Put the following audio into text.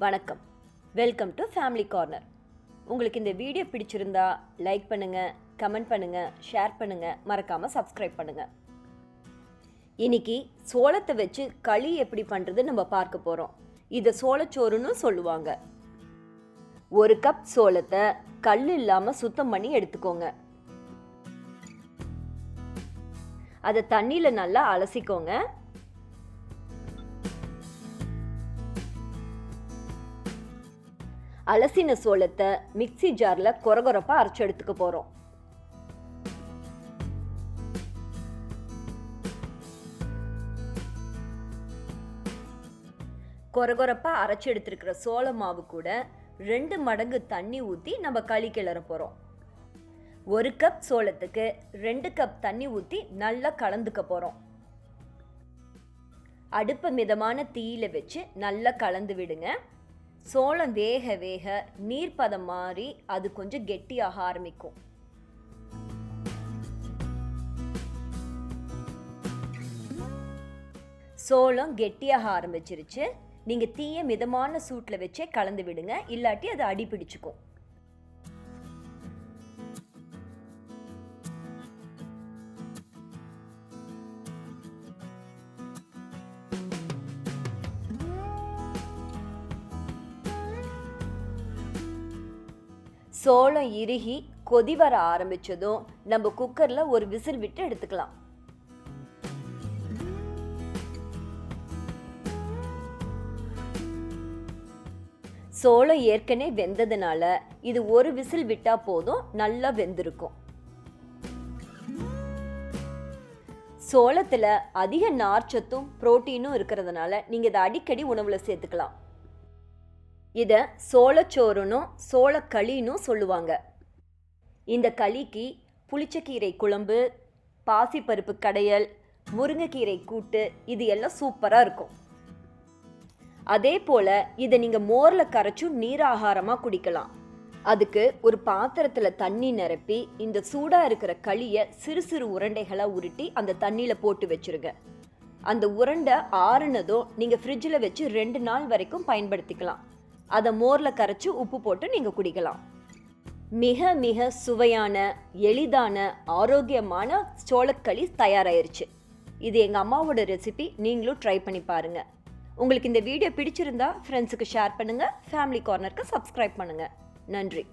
வணக்கம், welcome to family corner. உங்களுக்கு இந்த வீடியோ பிடிச்சிருந்தா லைக் பண்ணுங்கள், கமெண்ட் பண்ணுங்கள், ஷேர் பண்ணுங்கள், மறக்காமல் சப்ஸ்கிரைப் பண்ணுங்கள். இன்னைக்கு சோளத்தை வச்சு களி எப்படி பண்ணுறது நம்ம பார்க்க போகிறோம். இதை சோளச்சோறுன்னு சொல்லுவாங்க. 1 கப் சோளத்தை கல் இல்லாமல் சுத்தம் பண்ணி எடுத்துக்கோங்க. அதை தண்ணியில் நல்லா அலசிக்கோங்க. அலசின சோளத்தை மிக்ஸி ஜாரில் கொரகொரப்பாக அரைச்சி எடுத்துக்க போகிறோம். கொரகொரப்பாக அரைச்சி எடுத்துருக்கிற சோள மாவு கூட 2 மடங்கு தண்ணி ஊற்றி நம்ம களி கிளற போகிறோம். 1 கப் சோளத்துக்கு 2 கப் தண்ணி ஊற்றி நல்லா கலந்துக்க போகிறோம். அடுப்பை மிதமான தீயில வச்சு நல்லா கலந்து விடுங்க. சோளம் வேக வேக நீர்ப்பதம் மாறி அது கொஞ்சம் கெட்டியாக ஆரம்பிக்கும். சோளம் கெட்டியாக ஆரம்பிச்சிருச்சு. நீங்க தீயை மிதமான சூட்ல வச்சே கலந்து விடுங்க, இல்லாட்டி அது அடி பிடிச்சுக்கும். சோளம் இறுகி கொதி வர ஆரம்பிச்சதும் நம்ம குக்கர்ல ஒரு விசில் விட்டு எடுத்துக்கலாம். சோளம் ஏற்கனவே வெந்ததுனால இது ஒரு விசில் விட்டா போதும், நல்லா வெந்திருக்கும். சோளத்துல அதிக நார்ச்சத்தும் புரோட்டீனும் இருக்கிறதுனால நீங்க இதை அடிக்கடி உணவுல சேர்த்துக்கலாம். இதை சோளச்சோறுனும் சோளக்களினும் சொல்லுவாங்க. இந்த களிக்கு புளிச்சக்கீரை குழம்பு, பாசிப்பருப்பு கடையல், முருங்கைக்கீரை கூட்டு இது எல்லாம் சூப்பராக இருக்கும். அதே போல் இதை நீங்கள் மோரில் கரைச்சும் நீராகாரமாக குடிக்கலாம். அதுக்கு ஒரு பாத்திரத்தில் தண்ணி நிரப்பி இந்த சூடாக இருக்கிற களியை சிறு சிறு உருண்டைகளாக உருட்டி அந்த தண்ணியில் போட்டு வச்சுருங்க. அந்த உருண்டை ஆறுனதும் நீங்கள் ஃப்ரிட்ஜில் வச்சு 2 நாள் வரைக்கும் பயன்படுத்திக்கலாம். அதை மோரில் கரைச்சி உப்பு போட்டு நீங்கள் குடிக்கலாம். மிக மிக சுவையான, எளிதான, ஆரோக்கியமான சோளக்களி தயாராயிருச்சு. இது எங்கள் அம்மாவோட ரெசிபி. நீங்களும் ட்ரை பண்ணி பாருங்கள். உங்களுக்கு இந்த வீடியோ பிடிச்சிருந்தா ஃப்ரெண்ட்ஸுக்கு ஷேர் பண்ணுங்கள், ஃபேமிலி கார்னருக்கு சப்ஸ்கிரைப் பண்ணுங்கள். நன்றி.